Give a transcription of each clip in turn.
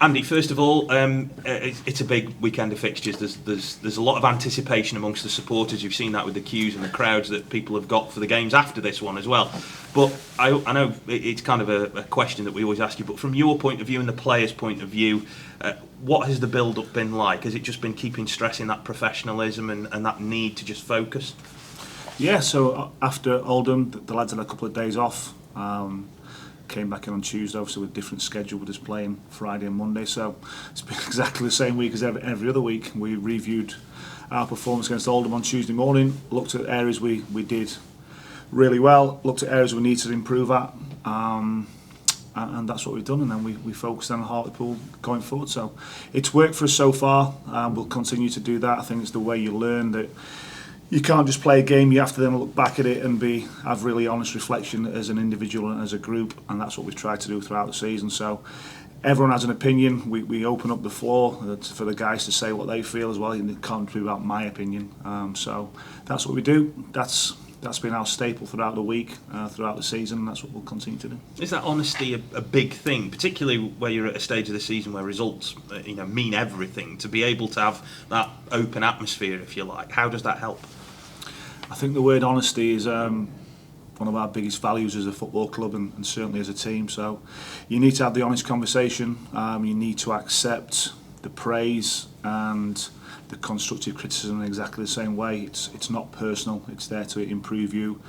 Andy, first of all, it's a big weekend of fixtures. There's a lot of anticipation amongst the supporters. You've seen that with the queues and the crowds that people have got for the games after this one as well. But I know it's kind of a question that we always ask you, but from your point of view and the players' point of view, what has the build-up been like? Has it just been keeping stressing that professionalism and that need to just focus? Yeah, so after Oldham, the lads had a couple of days off. Came back in on Tuesday, obviously with a different schedule with us playing Friday and Monday, so it's been exactly the same week as every other week. We reviewed our performance against Oldham on Tuesday morning, looked at areas we did really well, looked at areas we need to improve at, and that's what we've done, and then we focused on Hartlepool going forward. So it's worked for us so far, we'll continue to do that. I think it's the way you learn that you can't just play a game, you have to then look back at it and have really honest reflection as an individual and as a group, and that's what we've tried to do throughout the season. So everyone has an opinion, we open up the floor for the guys to say what they feel as well. It can't be about my opinion, so that's what we do. That's been our staple throughout the week, throughout the season, and that's what we'll continue to do. Is that honesty a big thing, particularly where you're at a stage of the season where results mean everything, to be able to have that open atmosphere, if you like? How does that help? I think the word honesty is one of our biggest values as a football club and certainly as a team. So you need to have the honest conversation, you need to accept the praise and the constructive criticism in exactly the same way. It's not personal, it's there to improve you.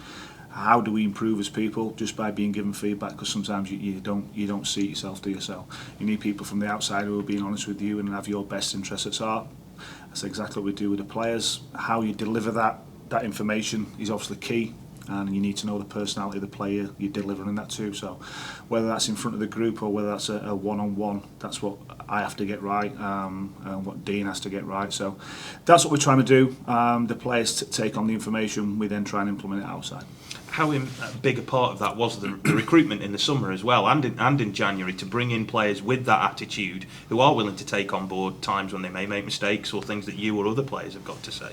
How do we improve as people? Just by being given feedback, because sometimes you don't see it yourself, do you? So you need people from the outside who are being honest with you and have your best interests at heart. That's exactly what we do with the players. How you deliver that information is obviously key, and you need to know the personality of the player you're delivering that to. So whether that's in front of the group or whether that's a one-on-one, that's what I have to get right, and what Dean has to get right. So that's what we're trying to do. The players take on the information, we then try and implement it outside. How big a part of that was the recruitment in the summer as well, and in January, to bring in players with that attitude who are willing to take on board times when they may make mistakes or things that you or other players have got to say?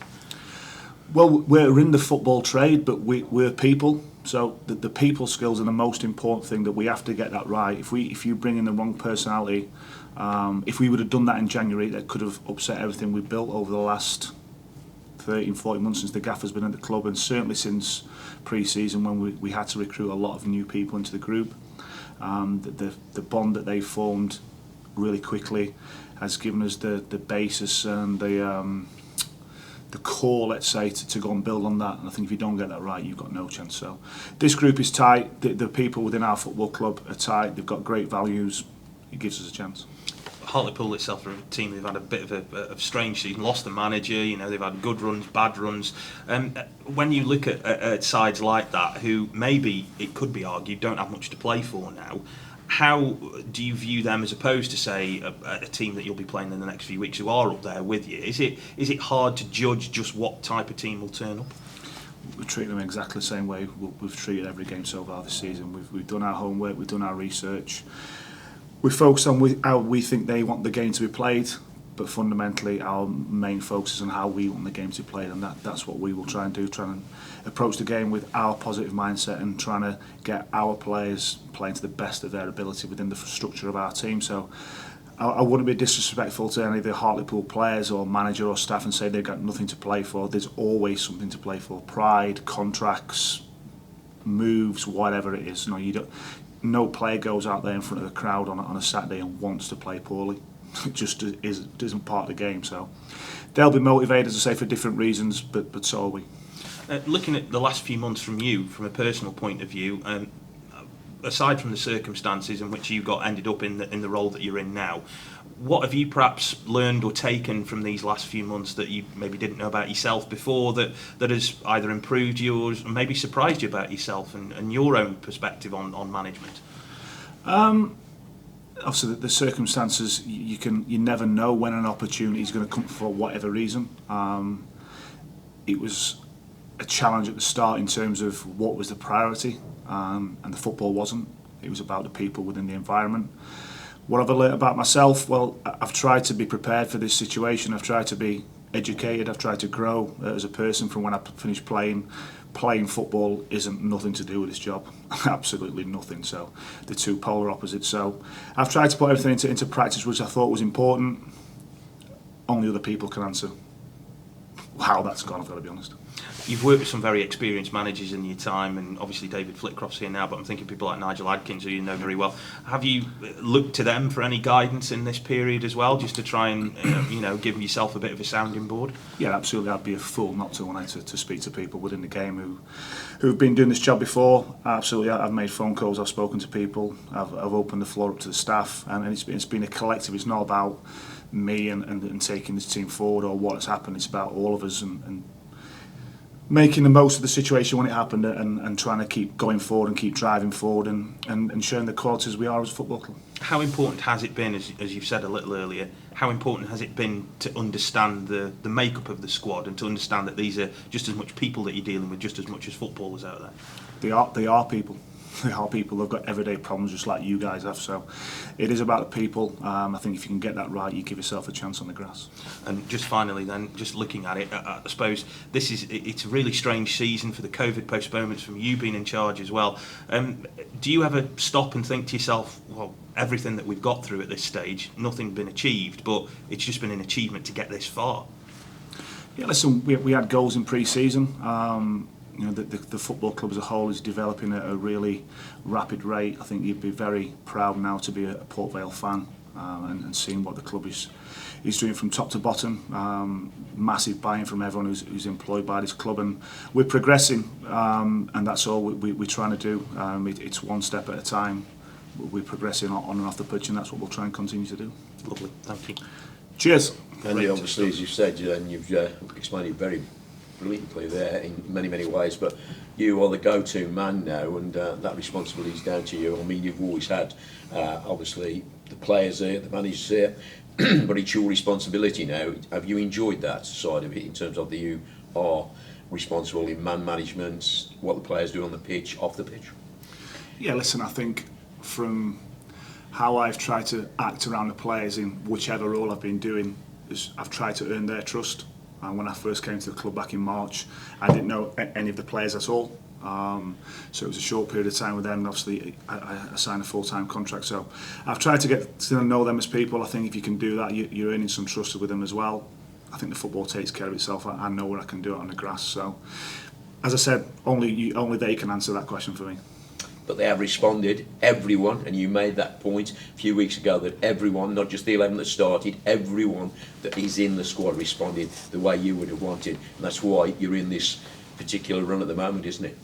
Well, we're in the football trade, but we're people. So the people skills are the most important thing, that we have to get that right. If you bring in the wrong personality, if we would have done that in January, that could have upset everything we've built over the last 13, 14 months since the gaffer's been at the club, and certainly since pre-season when we had to recruit a lot of new people into the group. The bond that they formed really quickly has given us the basis and the core, let's say, to go and build on that. And I think if you don't get that right, you've got no chance. So this group is tight. The people within our football club are tight. They've got great values. It gives us a chance. Hartlepool itself are a team who've had a bit of a strange season. Lost the manager. They've had good runs, bad runs. When you look at sides like that, who maybe it could be argued don't have much to play for now, how do you view them as opposed to, say, a team that you'll be playing in the next few weeks who are up there with you? Is it hard to judge just what type of team will turn up? We treat them exactly the same way we've treated every game so far this season. We've done our homework, we've done our research. We focus on how we think they want the game to be played, but fundamentally our main focus is on how we want the game to be played, and that's what we will try and do, trying to approach the game with our positive mindset and trying to get our players playing to the best of their ability within the structure of our team. So I wouldn't be disrespectful to any of the Hartlepool players or manager or staff and say they've got nothing to play for. There's always something to play for. Pride, contracts, moves, whatever it is. No player goes out there in front of the crowd on a Saturday and wants to play poorly. It just isn't part of the game. So they'll be motivated, as I say, for different reasons, but so are we. Looking at the last few months from a personal point of view, aside from the circumstances in which you ended up in the role that you're in now, what have you perhaps learned or taken from these last few months that you maybe didn't know about yourself before, that has either improved you or maybe surprised you about yourself and your own perspective on management? Obviously, the circumstances, you never know when an opportunity is going to come for whatever reason. It was a challenge at the start in terms of what was the priority, and the football wasn't. It was about the people within the environment. What have I learnt about myself? Well, I've tried to be prepared for this situation. I've tried to be educated. I've tried to grow as a person from when I finished playing playing football isn't nothing to do with this job. Absolutely nothing. So the two polar opposites. So I've tried to put everything into practice, which I thought was important. Only other people can answer how that's gone, I've got to be honest. You've worked with some very experienced managers in your time, and obviously David Flitcroft's here now, but I'm thinking people like Nigel Adkins, who you know very well. Have you looked to them for any guidance in this period as well, just to try and give yourself a bit of a sounding board? Yeah, absolutely. I'd be a fool not to want to speak to people within the game who've been doing this job before. Absolutely, I've made phone calls, I've spoken to people, I've opened the floor up to the staff, and it's been a collective. It's not about me and taking this team forward or what has happened. It's about all of us and making the most of the situation when it happened and trying to keep going forward and keep driving forward and showing the qualities we are as a football club. How important has it been, as you've said a little earlier, how important has it been to understand the makeup of the squad and to understand that these are just as much people that you're dealing with, just as much as footballers out there? They are people. They are people. They've got everyday problems just like you guys have. So it is about the people. I think if you can get that right, you give yourself a chance on the grass. And just finally then, just looking at it, I suppose it's a really strange season for the COVID postponements from you being in charge as well. Do you ever stop and think to yourself, well, everything that we've got through at this stage, nothing been achieved, but it's just been an achievement to get this far? Yeah, listen, we had goals in pre-season. The football club as a whole is developing at a really rapid rate. I think you'd be very proud now to be a Port Vale fan and seeing what the club is doing from top to bottom. Massive buy-in from everyone who's employed by this club, and we're progressing, and that's all we're trying to do. It's one step at a time. We're progressing on and off the pitch, and that's what we'll try and continue to do. Lovely, thank you. Cheers. Andy, obviously, as you've said, and you've explained it very brilliantly there in many ways, but you are the go-to man now, and that responsibility is down to you. I mean, you've always had obviously the players here, the managers here, but it's your responsibility now. Have you enjoyed that side of it in terms of that you are responsible in man management, what the players do on the pitch, off the pitch? Yeah, listen, I think from how I've tried to act around the players in whichever role I've been doing is I've tried to earn their trust. And when I first came to the club back in March, I didn't know any of the players at all. So it was a short period of time with them. Obviously, I signed a full-time contract. So I've tried to get to know them as people. I think if you can do that, you're earning some trust with them as well. I think the football takes care of itself. I know where I can do it on the grass. So, as I said, only they can answer that question for me. But they have responded, everyone, and you made that point a few weeks ago that everyone, not just the 11 that started, everyone that is in the squad responded the way you would have wanted, and that's why you're in this particular run at the moment, isn't it?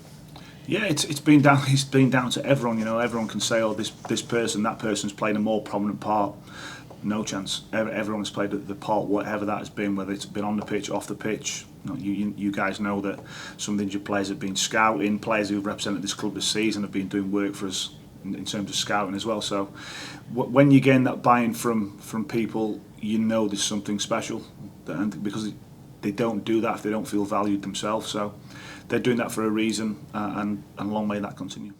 Yeah, it's been down to everyone. Everyone can say, oh, that person's played a more prominent part. No chance. Everyone's played the part, whatever that has been, whether it's been on the pitch, off the pitch. You guys know that some of the injured players have been scouting. Players who've represented this club this season have been doing work for us in terms of scouting as well. So when you gain that buy-in from people, you know there's something special, and because they don't do that if they don't feel valued themselves. So they're doing that for a reason, and long may that continue.